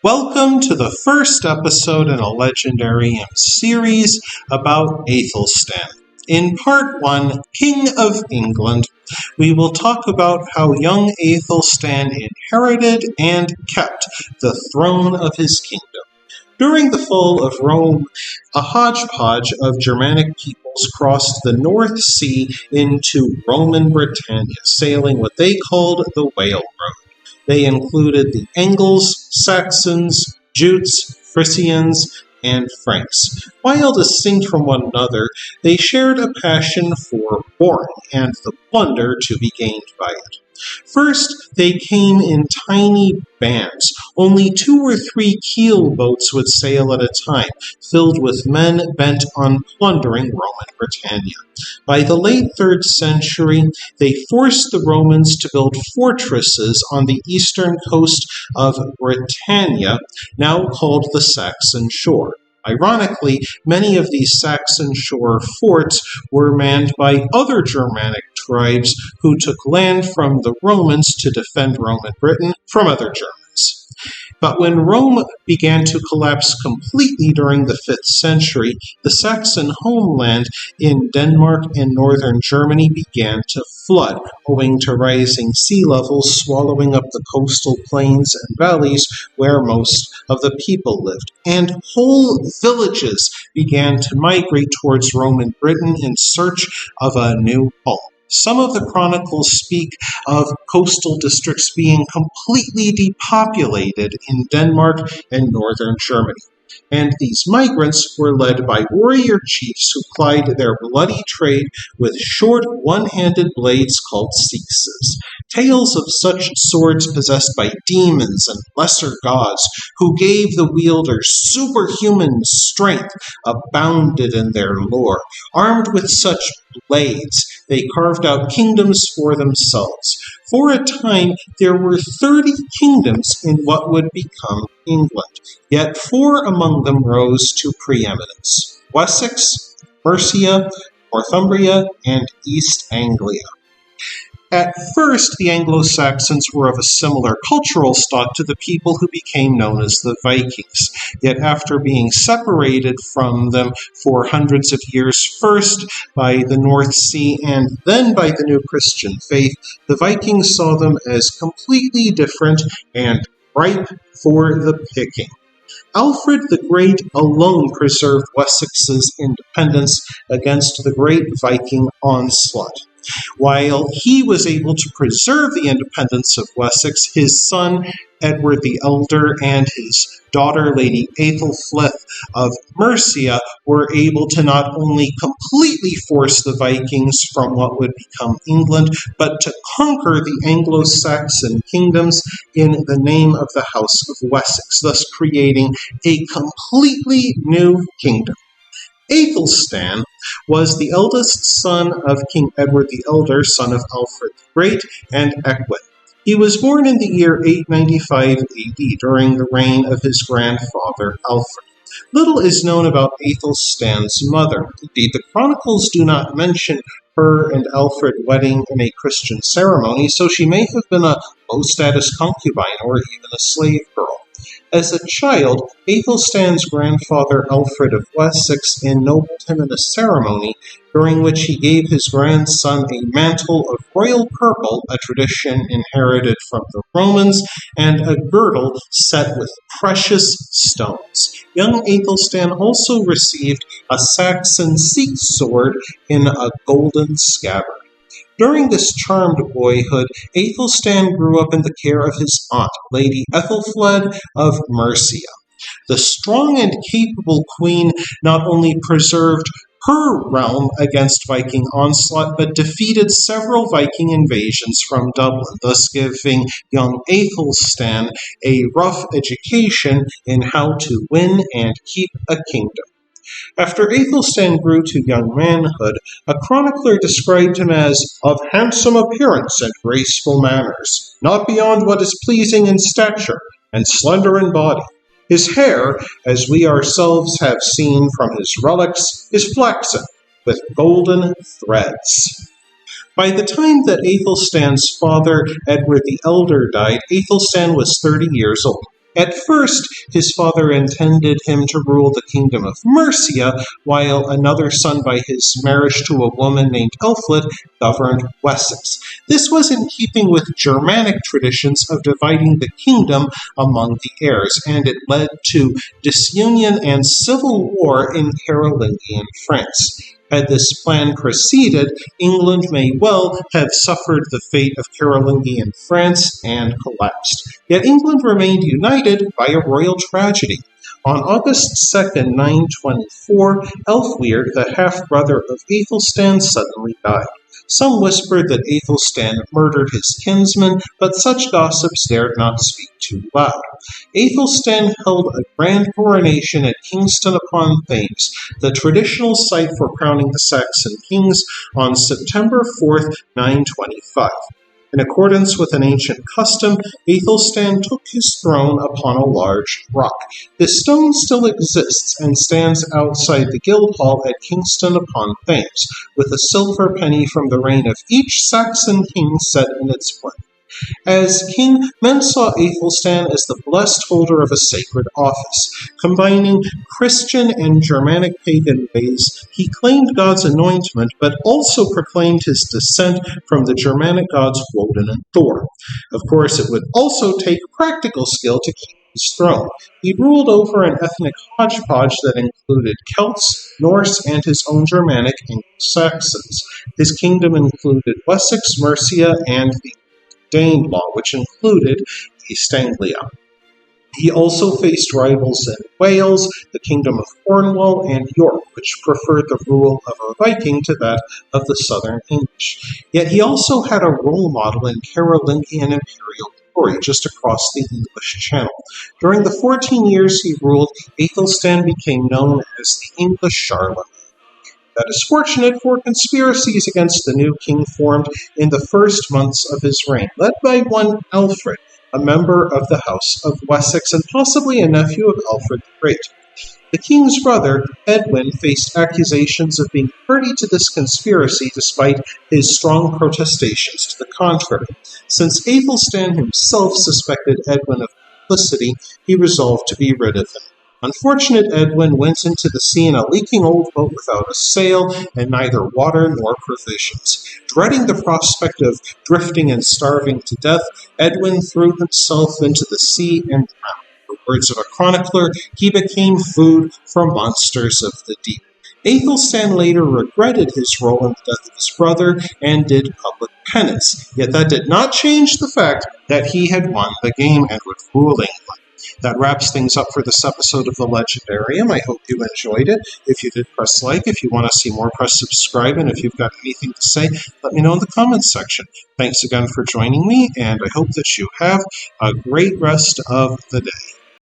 Welcome to the first episode in a Legendary series about Athelstan. In part 1, King of England, we will talk about how young Athelstan inherited and kept the throne of his kingdom. During the fall of Rome, a hodgepodge of Germanic peoples crossed the North Sea into Roman Britannia, sailing what they called the Whale Road. They included the Anglo-Saxons, Jutes, Frisians, and Franks. While distinct from one another, they shared a passion for warring and the plunder to be gained by it. First, they came in tiny bands. Only 2 or 3 keel boats would sail at a time, filled with men bent on plundering Roman Britannia. By the late 3rd century, they forced the Romans to build fortresses on the eastern coast of Britannia, now called the Saxon Shore. Ironically, many of these Saxon shore forts were manned by other Germanic tribes who took land from the Romans to defend Roman Britain from other Germans. But when Rome began to collapse completely during the 5th century, the Saxon homeland in Denmark and northern Germany began to flood, owing to rising sea levels swallowing up the coastal plains and valleys where most of the people lived. And whole villages began to migrate towards Roman Britain in search of a new home. Some of the chronicles speak of coastal districts being completely depopulated in Denmark and northern Germany. And these migrants were led by warrior chiefs who plied their bloody trade with short, one-handed blades called seaxes. Tales of such swords possessed by demons and lesser gods who gave the wielders superhuman strength abounded in their lore. Armed with such blades, they carved out kingdoms for themselves. For a time, there were 30 kingdoms in what would become England, yet 4 among them rose to preeminence: Wessex, Mercia, Northumbria, and East Anglia. At first, the Anglo-Saxons were of a similar cultural stock to the people who became known as the Vikings. Yet after being separated from them for hundreds of years, first by the North Sea and then by the new Christian faith, the Vikings saw them as completely different and ripe for the picking. Alfred the Great alone preserved Wessex's independence against the great Viking onslaught. While he was able to preserve the independence of Wessex, his son Edward the Elder and his daughter Lady Athelstan of Mercia were able to not only completely force the Vikings from what would become England, but to conquer the Anglo-Saxon kingdoms in the name of the House of Wessex, thus creating a completely new kingdom. Athelstan was the eldest son of King Edward the Elder, son of Alfred the Great, and Ecgwin. He was born in the year 895 AD during the reign of his grandfather Alfred. Little is known about Athelstan's mother. Indeed, the chronicles do not mention her and Alfred wedding in a Christian ceremony, so she may have been a low-status concubine or even a slave girl. As a child, Athelstan's grandfather Alfred of Wessex ennobled him in a ceremony during which he gave his grandson a mantle of royal purple, a tradition inherited from the Romans, and a girdle set with precious stones. Young Athelstan also received a Saxon seat sword in a golden scabbard. During this charmed boyhood, Athelstan grew up in the care of his aunt, Lady Athelstan of Mercia. The strong and capable queen not only preserved her realm against Viking onslaught, but defeated several Viking invasions from Dublin, thus giving young Athelstan a rough education in how to win and keep a kingdom. After Athelstan grew to young manhood, a chronicler described him as of handsome appearance and graceful manners, not beyond what is pleasing in stature, and slender in body. His hair, as we ourselves have seen from his relics, is flaxen, with golden threads. By the time that Athelstan's father, Edward the Elder, died, Athelstan was 30 years old. At first, his father intended him to rule the kingdom of Mercia, while another son by his marriage to a woman named Elfled governed Wessex. This was in keeping with Germanic traditions of dividing the kingdom among the heirs, and it led to disunion and civil war in Carolingian France. Had this plan proceeded, England may well have suffered the fate of Carolingian France and collapsed. Yet England remained united by a royal tragedy. On August 2nd, 924, Elfweird, the half-brother of Athelstan, suddenly died. Some whispered that Athelstan murdered his kinsman, but such gossips dared not speak too loud. Athelstan held a grand coronation at Kingston upon Thames, the traditional site for crowning the Saxon kings, on September 4th, 925. In accordance with an ancient custom, Athelstan took his throne upon a large rock. This stone still exists and stands outside the Guildhall at Kingston upon Thames, with a silver penny from the reign of each Saxon king set in its place. As king, men saw Athelstan as the blessed holder of a sacred office. Combining Christian and Germanic pagan ways, he claimed God's anointment, but also proclaimed his descent from the Germanic gods Woden and Thor. Of course, it would also take practical skill to keep his throne. He ruled over an ethnic hodgepodge that included Celts, Norse, and his own Germanic Anglo-Saxons. His kingdom included Wessex, Mercia, and the Danelaw, which included East Anglia. He also faced rivals in Wales, the Kingdom of Cornwall, and York, which preferred the rule of a Viking to that of the Southern English. Yet he also had a role model in Carolingian imperial glory just across the English Channel. During the 14 years he ruled, Athelstan became known as the English Charlemagne. That is fortunate, for conspiracies against the new king formed in the first months of his reign, led by one Alfred, a member of the House of Wessex and possibly a nephew of Alfred the Great. The king's brother, Edwin, faced accusations of being party to this conspiracy despite his strong protestations to the contrary. Since Athelstan himself suspected Edwin of complicity, he resolved to be rid of him. Unfortunate Edwin went into the sea in a leaking old boat without a sail and neither water nor provisions. Dreading the prospect of drifting and starving to death, Edwin threw himself into the sea and drowned. In the words of a chronicler, he became food for monsters of the deep. Athelstan later regretted his role in the death of his brother and did public penance, yet that did not change the fact that he had won the game and would rule England. That wraps things up for this episode of The Legendarium. I hope you enjoyed it. If you did, press like. If you want to see more, press subscribe. And if you've got anything to say, let me know in the comments section. Thanks again for joining me, and I hope that you have a great rest of the day.